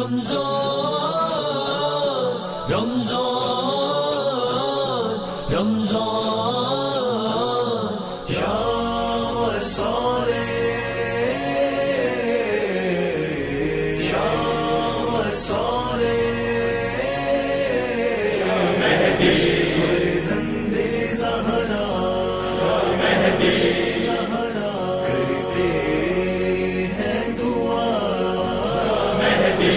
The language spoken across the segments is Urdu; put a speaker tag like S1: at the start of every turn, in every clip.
S1: رمضان رمضان رمضان شام صالح شام صالح مہدی فرزند زہرا مہدی زہرا کرتے ہیں دعا مہدی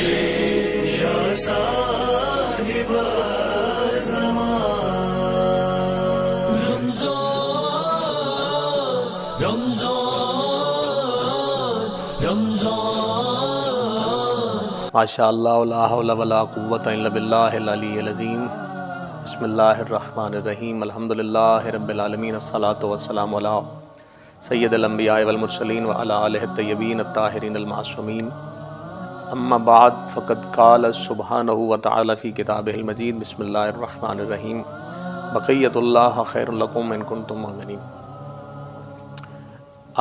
S1: شاہ صاحب زمان رمضان رمضان رمضان
S2: ماشاء اللہ لا حول ولا قوۃ الا باللہ العلی العظیم بسم اللہ الرحمن الرحیم الحمدللہ رب العالمین الصلاۃ والسلام علی سید الانبیاء والمرسلین وعلی آلہ الطیبین الطاہرین المعصومین اما بعد فقد قال سبحانہ وتعالی فی کتابہ المجید بسم اللہ الرحمن الرحیم بقیۃ اللہ خیر لکم ان کنتم مؤمنین۔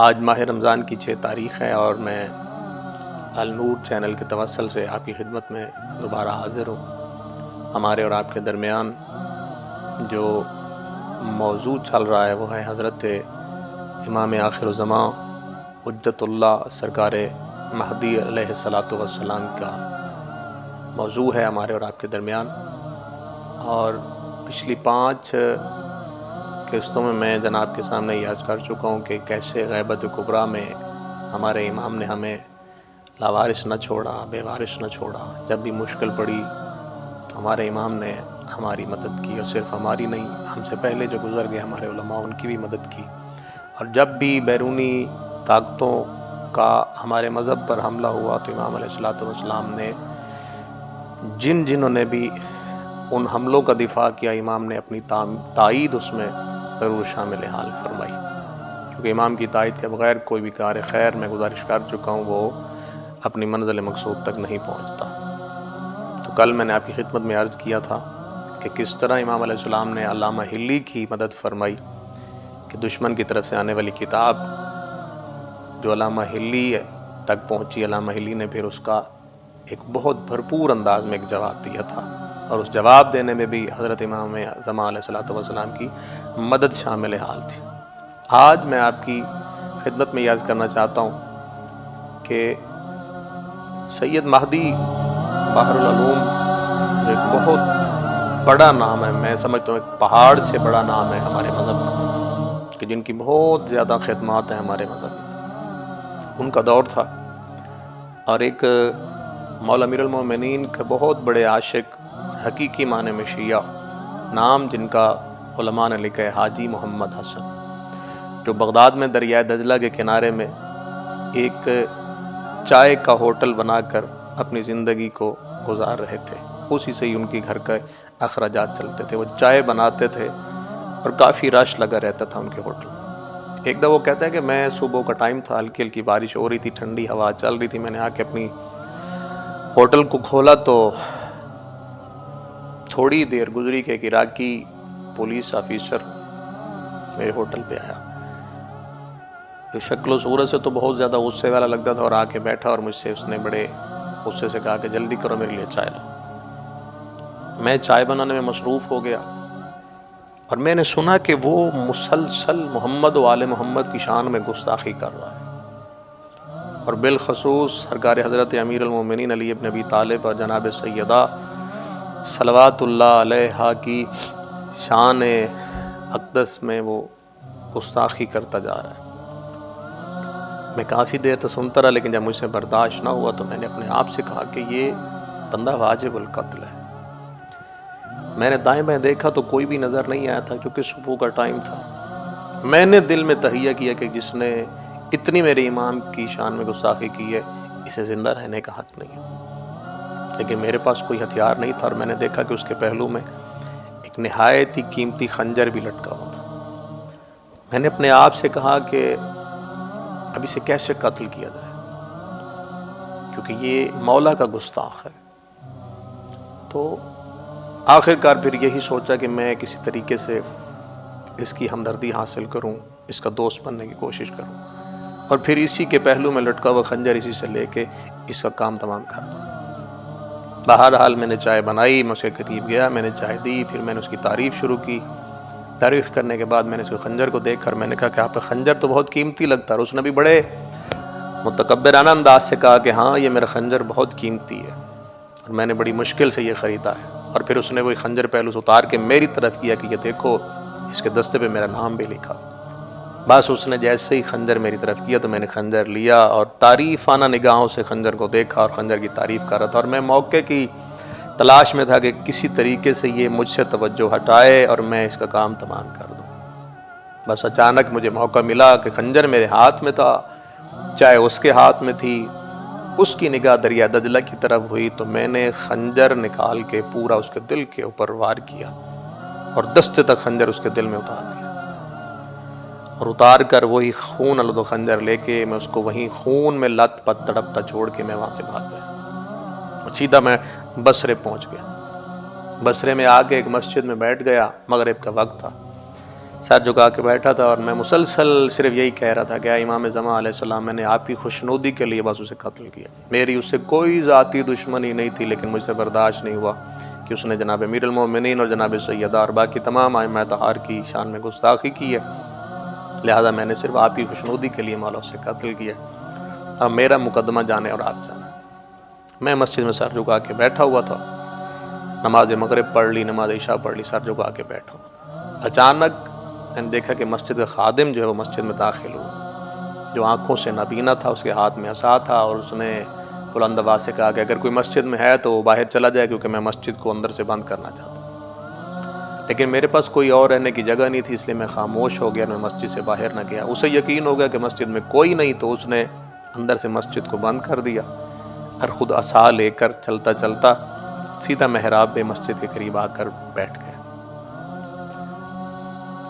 S2: آج ماہ رمضان کی 6 تاریخ ہے اور میں النور چینل کے توسل سے آپ کی خدمت میں دوبارہ حاضر ہوں۔ ہمارے اور آپ کے درمیان جو موضوع چل رہا ہے وہ ہے حضرت امام آخر الزمان حجت اللہ سرکار مہدی علیہ الصلاۃ والسلام کا موضوع ہے ہمارے اور آپ کے درمیان۔ اور پچھلی 5 قسطوں میں جناب کے سامنے یہ عرض کر چکا ہوں کہ کیسے غیبت کبریٰ میں ہمارے امام نے ہمیں لاوارث نہ چھوڑا، بے وارث نہ چھوڑا۔ جب بھی مشکل پڑی تو ہمارے امام نے ہماری مدد کی، اور صرف ہماری نہیں، ہم سے پہلے جو گزر گئے ہمارے علماء ان کی بھی مدد کی۔ اور جب بھی بیرونی طاقتوں کا ہمارے مذہب پر حملہ ہوا تو امام علیہ الصلوۃ والسلام نے جنہوں نے بھی ان حملوں کا دفاع کیا، امام نے اپنی تائید اس میں ضرور شامل حال فرمائی، کیونکہ امام کی تائید کے بغیر کوئی بھی کار خیر میں گزارش کر چکا ہوں وہ اپنی منزل مقصود تک نہیں پہنچتا۔ تو کل میں نے آپ کی خدمت میں عرض کیا تھا کہ کس طرح امام علیہ السلام نے علامہ ہلی کی مدد فرمائی کہ دشمن کی طرف سے آنے والی کتاب جو علامہ ہلی تک پہنچی، علامہ ہلی نے پھر اس کا ایک بہت بھرپور انداز میں ایک جواب دیا تھا، اور اس جواب دینے میں بھی حضرت امام زمان علیہ الصلوۃ والسلام کی مدد شامل حال تھی۔ آج میں آپ کی خدمت میں یہ عرض کرنا چاہتا ہوں کہ سید مہدی بحر العلوم جو ایک بہت بڑا نام ہے، میں سمجھتا ہوں ایک پہاڑ سے بڑا نام ہے ہمارے مذہب میں، کہ جن کی بہت زیادہ خدمات ہیں ہمارے مذہب میں، ان کا دور تھا۔ اور ایک مولا امیر المومنین کے بہت بڑے عاشق، حقیقی معنی میں شیعہ، نام جن کا علماء نے لکھا ہے حاجی محمد حسن، جو بغداد میں دریائے دجلہ کے کنارے میں ایک چائے کا ہوٹل بنا کر اپنی زندگی کو گزار رہے تھے، اسی سے ہی ان کی گھر کے اخراجات چلتے تھے۔ وہ چائے بناتے تھے اور کافی رش لگا رہتا تھا ان کے ہوٹل۔ ایک دفعہ وہ کہتے ہیں کہ میں صبح کا ٹائم تھا، ہلکی ہلکی بارش ہو رہی تھی، ٹھنڈی ہوا چل رہی تھی، میں نے آ کے اپنی ہوٹل کو کھولا تو تھوڑی دیر گزری کہ ایک عراقی پولیس آفیسر میرے ہوٹل پہ آیا، جو شکل و صورت سے تو بہت زیادہ غصے والا لگتا تھا، اور آ کے بیٹھا اور مجھ سے اس نے بڑے غصے سے کہا کہ جلدی کرو میرے لیے چائے لاؤ۔ میں چائے بنانے میں مصروف ہو گیا، اور میں نے سنا کہ وہ مسلسل محمد و آل محمد کی شان میں گستاخی کر رہا ہے، اور بالخصوص سرکار حضرت امیر المومنین علی ابن ابی طالب اور جناب سیدہ صلوات اللہ علیہا کی شان اقدس میں وہ گستاخی کرتا جا رہا ہے۔ میں کافی دیر تک سنتا رہا، لیکن جب مجھ سے برداشت نہ ہوا تو میں نے اپنے آپ سے کہا کہ یہ بندہ واجب القتل ہے۔ میں نے دائیں بائیں دیکھا تو کوئی بھی نظر نہیں آیا تھا، کیونکہ صبح کا ٹائم تھا۔ میں نے دل میں تہیہ کیا کہ جس نے اتنی میرے امام کی شان میں گستاخی کی ہے، اسے زندہ رہنے کا حق نہیں ہے، لیکن میرے پاس کوئی ہتھیار نہیں تھا، اور میں نے دیکھا کہ اس کے پہلو میں ایک نہایت ہی قیمتی خنجر بھی لٹکا ہوا تھا۔ میں نے اپنے آپ سے کہا کہ اب اسے کیسے قتل کیا جائے، کیونکہ یہ مولا کا گستاخ ہے۔ تو آخر کار پھر یہی سوچا کہ میں کسی طریقے سے اس کی ہمدردی حاصل کروں، اس کا دوست بننے کی کوشش کروں، اور پھر اسی کے پہلو میں لٹکا ہوا خنجر اسی سے لے کے اس کا کام تمام کر دوں۔ بہرحال میں نے چائے بنائی، میں اس کے قریب گیا، میں نے چائے دی، پھر میں نے اس کی تعریف شروع کی۔ تعریف کرنے کے بعد میں نے اس کے خنجر کو دیکھ کر میں نے کہا کہ آپ کا خنجر تو بہت قیمتی لگتا ہے، اور اس نے بھی بڑے متکبرانہ انداز سے کہا کہ ہاں یہ میرا خنجر بہت قیمتی ہے اور میں نے بڑی مشکل سے یہ خریدا ہے۔ اور پھر اس نے وہی خنجر پہلو سے اتار کے میری طرف کیا کہ یہ دیکھو اس کے دستے پہ میرا نام بھی لکھا۔ بس اس نے جیسے ہی خنجر میری طرف کیا تو میں نے خنجر لیا اور تعریفانہ نگاہوں سے خنجر کو دیکھا اور خنجر کی تعریف کر رہا تھا، اور میں موقع کی تلاش میں تھا کہ کسی طریقے سے یہ مجھ سے توجہ ہٹائے اور میں اس کا کام تمام کر دوں۔ بس اچانک مجھے موقع ملا کہ خنجر میرے ہاتھ میں تھا، چائے اس کے ہاتھ میں تھی، اس کی نگاہ دریا دجلہ کی طرف ہوئی تو میں نے خنجر نکال کے پورا اس کے دل کے اوپر وار کیا اور دستے تک خنجر اس کے دل میں اتار دیا، اور اتار کر وہی خون آلودہ خنجر لے کے میں اس کو وہیں خون میں لت پت تڑپتا چھوڑ کے میں وہاں سے بھاگ گیا اور سیدھا میں بصرے پہنچ گیا۔ بصرے میں آ کے ایک مسجد میں بیٹھ گیا، مغرب کا وقت تھا، سر جھکا کے بیٹھا تھا اور میں مسلسل صرف یہی کہہ رہا تھا کہ اے امام زمان علیہ السلام، میں نے آپ کی خوشنودی کے لیے بس اسے قتل کیا، میری اس سے کوئی ذاتی دشمنی نہیں تھی، لیکن مجھ سے برداشت نہیں ہوا کہ اس نے جناب امیر المومنین اور جناب سیدہ اور باقی تمام ائمہ طہار کی شان میں گستاخی کی ہے، لہذا میں نے صرف آپ کی خوشنودی کے لیے مولا سے قتل کیا، اب میرا مقدمہ جانے اور آپ جانا۔ میں مسجد میں سر جھکا کے بیٹھا ہوا تھا، نماز مغرب پڑھ لی، نماز عشاء پڑھ لی، سر جھکا کے بیٹھا ہوا۔ اچانک میں نے دیکھا کہ مسجد کا خادم جو ہے وہ مسجد میں داخل ہوا، جو آنکھوں سے نابینا تھا، اس کے ہاتھ میں عصا تھا، اور اس نے بلند آواز سے کہا کہ اگر کوئی مسجد میں ہے تو وہ باہر چلا جائے کیونکہ میں مسجد کو اندر سے بند کرنا چاہتا ہوں۔ لیکن میرے پاس کوئی اور رہنے کی جگہ نہیں تھی، اس لیے میں خاموش ہو گیا، میں مسجد سے باہر نہ گیا۔ اسے یقین ہو گیا کہ مسجد میں کوئی نہیں تو اس نے اندر سے مسجد کو بند کر دیا اور خود عصا لے کر چلتا چلتا سیدھا محراب میں مسجد کے قریب آ کر بیٹھ گیا۔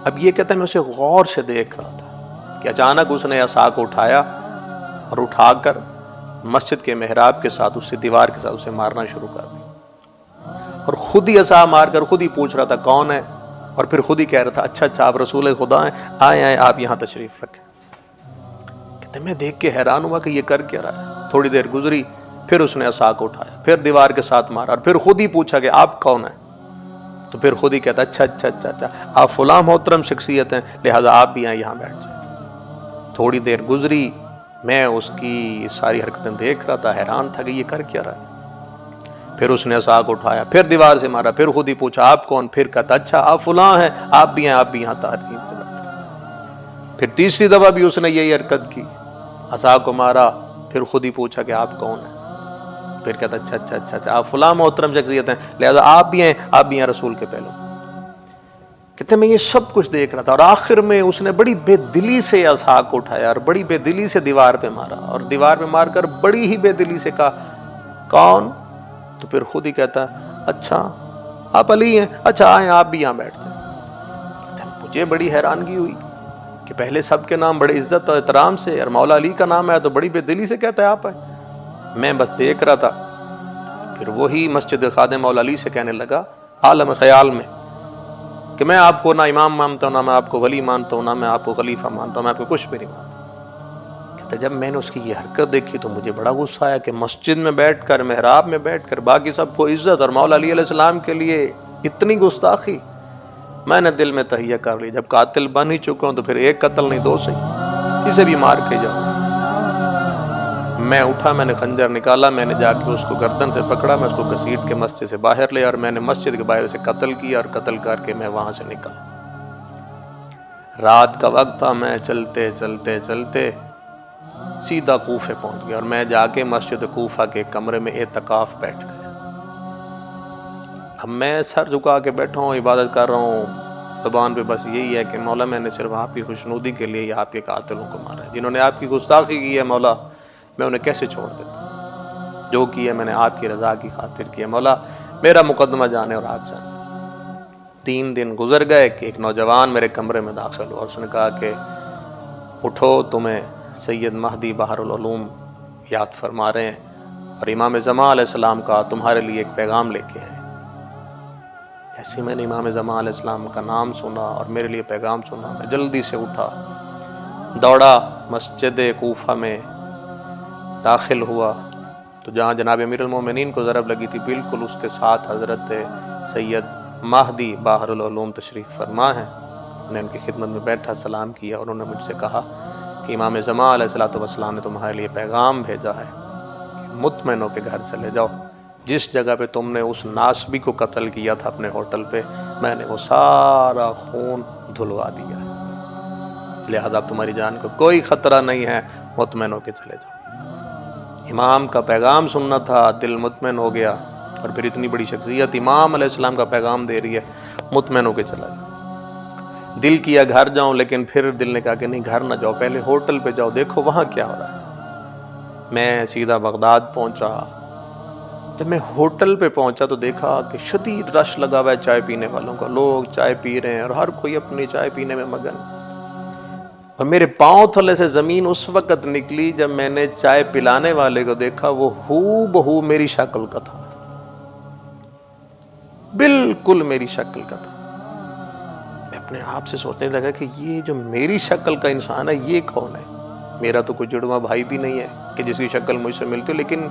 S2: اب یہ کہتا ہے میں اسے غور سے دیکھ رہا تھا کہ اچانک اس نے عصا کو اٹھایا اور اٹھا کر مسجد کے محراب کے ساتھ اسے دیوار کے ساتھ اسے مارنا شروع کر دیا، اور خود ہی عصا مار کر خود ہی پوچھ رہا تھا کون ہے، اور پھر خود ہی کہہ رہا تھا اچھا آپ رسول خدا ہیں، آئے آپ یہاں تشریف رکھیں۔ کہتے میں دیکھ کے حیران ہوا کہ یہ کر کیا رہا ہے۔ تھوڑی دیر گزری، پھر اس نے عصا کو اٹھایا، پھر دیوار کے ساتھ مارا، اور پھر خود ہی پوچھا کہ آپ کون ہیں، تو پھر خود ہی کہتا اچھا آپ فلاں محترم شخصیت ہیں، لہذا آپ بھی یہاں بیٹھ جائیں۔ تھوڑی دیر گزری، میں اس کی ساری حرکتیں دیکھ رہا تھا، حیران تھا کہ یہ کر کیا رہا ہے۔ پھر اس نے عصا کو اٹھایا، پھر دیوار سے مارا، پھر خود ہی پوچھا آپ کون، پھر کہتا اچھا آپ فلاں ہیں، آپ بھی یہاں تحریم سے بیٹھے۔ پھر تیسری دفعہ بھی اس نے یہی حرکت کی، عصا کو مارا، پھر خود ہی پوچھا کہ آپ کون ہیں، پھر کہتا اچھا آپ فلاں محترم شخصیت ہیں، لہذا آپ بھی ہیں رسول کے پہلو۔ کہتے میں یہ سب کچھ دیکھ رہا تھا، اور آخر میں اس نے بڑی بے دلی سے عصا کو اٹھایا اور بڑی بے دلی سے دیوار پہ مارا، اور دیوار پہ مار کر بڑی ہی بے دلی سے کہا کون، تو پھر خود ہی کہتا اچھا آپ علی ہیں، اچھا آئیں آپ بھی یہاں بیٹھتے ہیں۔ مجھے بڑی حیرانگی ہوئی کہ پہلے سب کے نام بڑے عزت اور احترام سے، اور مولا علی کا نام ہے تو بڑی بے دلی سے کہتا ہے آپ ہیں۔ میں بس دیکھ رہا تھا، پھر وہی مسجد خادم مولا علی سے کہنے لگا عالم خیال میں کہ میں آپ کو نہ امام مانتا ہوں، نہ میں آپ کو ولی مانتا ہوں، نہ میں آپ کو خلیفہ مانتا ہوں، میں آپ کو کچھ بھی نہیں مانتا۔ کہتا جب میں نے اس کی یہ حرکت دیکھی تو مجھے بڑا غصہ آیا کہ مسجد میں بیٹھ کر، محراب میں بیٹھ کر باقی سب کو عزت، اور مولا علی علیہ السلام کے لیے اتنی گستاخی۔ میں نے دل میں تہیہ کر لی جب قاتل بن ہی چکا ہوں تو پھر ایک قتل نہیں دو صحیح، کسے بھی مار کے جاؤں۔ میں اٹھا، میں نے خنجر نکالا، میں نے جا کے اس کو گردن سے پکڑا، میں اس کو گھسیٹ کے مسجد سے باہر لے، اور میں نے مسجد کے باہر سے قتل کیا، اور قتل کر کے میں وہاں سے نکلا۔ رات کا وقت تھا، میں چلتے سیدھا کوفے پہنچ گیا، اور میں جا کے مسجد کوفہ کے کمرے میں اعتکاف بیٹھ گیا۔ اب میں سر جھکا کے بیٹھا ہوں، عبادت کر رہا ہوں، زبان پہ بس یہی ہے کہ مولا میں نے صرف آپ کی خوشنودی کے لیے آپ کے قاتلوں کو مارا ہے، جنہوں نے آپ کی گستاخی کی ہے مولا میں انہیں کیسے چھوڑ دیتا، جو کیا میں نے آپ کی رضا کی خاطر کیا، مولا میرا مقدمہ جانے اور آپ جانے۔ 3 دن گزر گئے کہ ایک نوجوان میرے کمرے میں داخل ہوا، اس نے کہا کہ اٹھو، تمہیں سید مہدی بحر العلوم یاد فرما رہے ہیں، اور امام زمان علیہ السلام کا تمہارے لیے ایک پیغام لے کے آئے۔ جیسے میں نے امام زمان علیہ السلام کا نام سنا اور میرے لیے پیغام سنا، میں جلدی سے اٹھا، دوڑا مسجد کوفہ میں داخل ہوا تو جہاں جناب امیر المومنین کو ضرب لگی تھی بالکل اس کے ساتھ حضرت سید مہدی باہر العلوم تشریف فرما ہیں. میں ان کی خدمت میں بیٹھا، سلام کیا اور انہوں نے مجھ سے کہا کہ امام زمان علیہ الصلوۃ والسلام نے تمہارے لیے پیغام بھیجا ہے کہ مطمئن ہو کے گھر چلے جاؤ. جس جگہ پہ تم نے اس ناسبی کو قتل کیا تھا اپنے ہوٹل پہ، میں نے وہ سارا خون دھلوا دیا ہے، لہذا اب تمہاری جان کو کوئی خطرہ نہیں ہے، مطمئن ہو کے چلے جاؤ. امام کا پیغام سننا تھا، دل مطمئن ہو گیا. اور پھر اتنی بڑی شخصیت امام علیہ السلام کا پیغام دے رہی ہے، مطمئن ہو کے چلا جاؤ. دل کیا گھر جاؤں، لیکن پھر دل نے کہا کہ نہیں، گھر نہ جاؤ، پہلے ہوٹل پہ جاؤ، دیکھو وہاں کیا ہو رہا ہے. میں سیدھا بغداد پہنچا. جب میں ہوٹل پہ پہنچا تو دیکھا کہ شدید رش لگا ہوا ہے چائے پینے والوں کا، لوگ چائے پی رہے ہیں اور ہر کوئی اپنی چائے پینے میں مگن. اور میرے پاؤں تھلے سے زمین اس وقت نکلی جب میں نے چائے پلانے والے کو دیکھا، وہ ہو بہو میری شکل کا تھا، بالکل میری شکل کا تھا. میں اپنے آپ سے سوچنے لگا کہ یہ جو میری شکل کا انسان ہے یہ کون ہے؟ میرا تو کوئی جڑواں بھائی بھی نہیں ہے کہ جس کی شکل مجھ سے ملتی، لیکن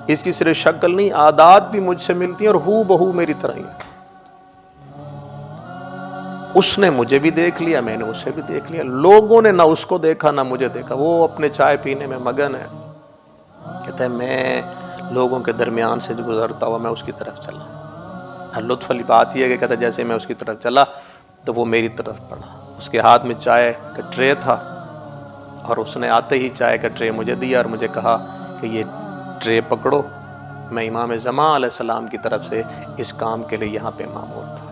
S2: اس کی صرف شکل نہیں، عادات بھی مجھ سے ملتی ہیں اور ہو بہو میری طرح ہی ہے. اس نے مجھے بھی دیکھ لیا، میں نے اسے بھی دیکھ لیا. لوگوں نے نہ اس کو دیکھا نہ مجھے دیکھا، وہ اپنے چائے پینے میں مگن ہے. کہتا ہے میں لوگوں کے درمیان سے جو گزرتا ہوا میں اس کی طرف چلا. لطف والی بات یہ ہے کہ کہتا ہے جیسے میں اس کی طرف چلا تو وہ میری طرف پڑا. اس کے ہاتھ میں چائے کا ٹرے تھا اور اس نے آتے ہی چائے کا ٹرے مجھے دیا اور مجھے کہا کہ یہ ٹرے پکڑو، میں امام زمان علیہ السلام کی طرف سے اس کام کے لیے یہاں پہ مامور تھا.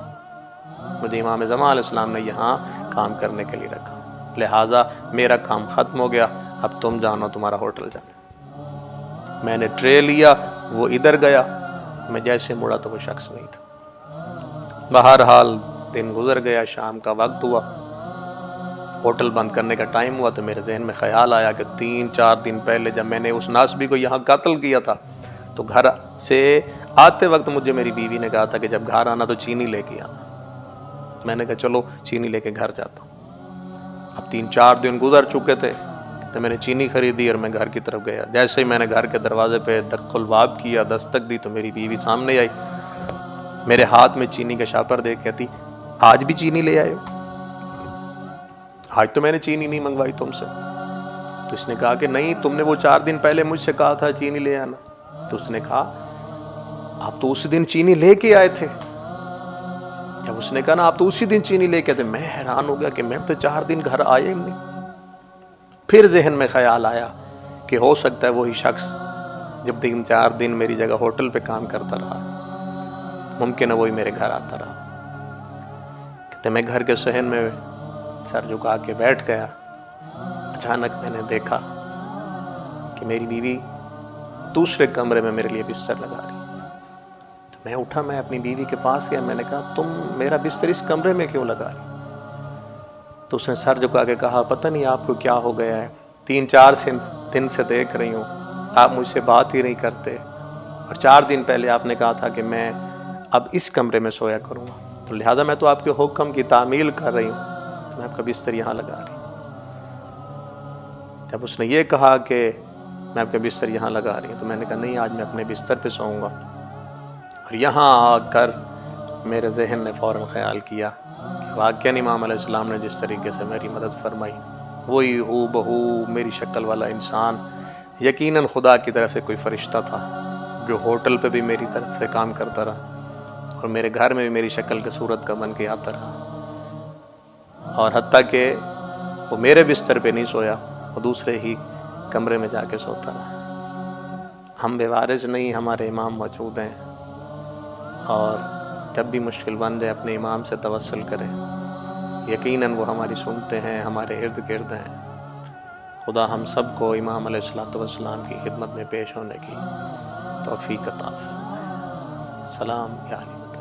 S2: مجھے امام زمان علیہ السلام نے یہاں کام کرنے کے لیے رکھا، لہٰذا میرا کام ختم ہو گیا، اب تم جانو تمہارا ہوٹل جانا. میں نے ٹرے لیا، وہ ادھر گیا، میں جیسے مڑا تو وہ شخص نہیں تھا. بہرحال دن گزر گیا، شام کا وقت ہوا، ہوٹل بند کرنے کا ٹائم ہوا تو میرے ذہن میں خیال آیا کہ 3-4 دن پہلے جب میں نے اس ناسبی کو یہاں قتل کیا تھا تو گھر سے آتے وقت مجھے میری بیوی نے کہا تھا کہ جب گھر آنا تو چینی لے کے آنا. میں نے کہا چلو چینی لے کے گھر جاتا ہوں. اب 3-4 دن گزر چکے تھے تو میں نے چینی خریدی اور میں گھر کی طرف گیا. جیسے ہی میں نے گھر کے دروازے پہ دق الباب کیا، دستک دی، تو میری بیوی سامنے آئی، میرے ہاتھ میں چینی کا شاپر دے کے کہتی آج بھی چینی لے آئے ہو؟ آج تو میں نے چینی نہیں منگوائی تم سے. تو اس نے کہا کہ نہیں، تم نے وہ 4 دن پہلے مجھ سے کہا تھا چینی لے آنا. تو اس نے کہا آپ تو اسی دن چینی لے کے آئے تھے. جب اس نے کہا نا آپ تو اسی دن چینی لے کے آئے تھے، میں حیران ہو گیا کہ میں تو 4 دن گھر آیا ہی نہیں. پھر ذہن میں خیال آیا کہ ہو سکتا ہے وہی شخص جب 3-4 دن میری جگہ ہوٹل پہ کام کرتا رہا، ممکن ہے وہی میرے گھر آتا رہا. کہتے میں گھر کے صحن میں سر جھکا کے بیٹھ گیا. اچانک میں نے دیکھا کہ میری بیوی دوسرے کمرے میں میرے لیے بستر لگا رہی. تو میں اٹھا، میں اپنی بیوی کے پاس گیا، میں نے کہا تم میرا بستر اس کمرے میں کیوں لگا رہی؟ تو اس نے سر جھکا کے کہا پتہ نہیں آپ کو کیا ہو گیا ہے، 3-4 دن سے دیکھ رہی ہوں آپ مجھ سے بات ہی نہیں کرتے، اور 4 دن پہلے آپ نے کہا تھا کہ میں اب اس کمرے میں سویا کروں گا، تو لہٰذا میں تو آپ کے حکم کی تعمیل کر رہی ہوں، تو میں آپ کا بستر یہاں لگا رہی ہوں. جب اس نے یہ کہا کہ میں آپ کا بستر یہاں لگا رہی ہوں تو میں نے کہا نہیں، آج میں اپنے بستر پہ سوؤں گا. اور یہاں آ کر میرے ذہن نے فوراً خیال کیا کہ واقعاً امام علیہ السلام نے جس طریقے سے میری مدد فرمائی وہی ہو بہو میری شکل والا انسان یقیناً خدا کی طرف سے کوئی فرشتہ تھا جو ہوٹل پہ بھی میری طرف سے کام کرتا رہا اور میرے گھر میں بھی میری شکل کی صورت کا بن کے آتا رہا. اور حتیٰ کہ وہ میرے بستر پہ نہیں سویا، وہ دوسرے ہی کمرے میں جا کے سوتا رہا. ہم بے وارث نہیں، ہمارے امام موجود ہیں، اور جب بھی مشکل بن جائے اپنے امام سے توسل کریں، یقیناً وہ ہماری سنتے ہیں، ہمارے ارد گرد ہیں. خدا ہم سب کو امام علیہ الصلوۃ والسلام کی خدمت میں پیش ہونے کی توفیق عطا فرمائے. السلام یا علی
S1: کرتے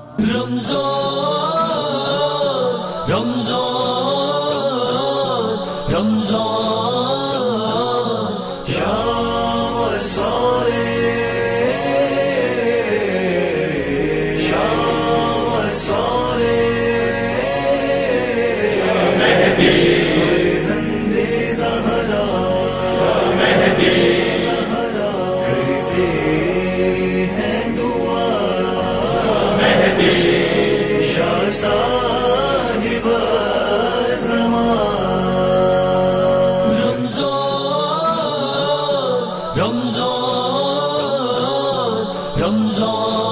S1: شاہ صاحب زمان رمضان رمضان رمضان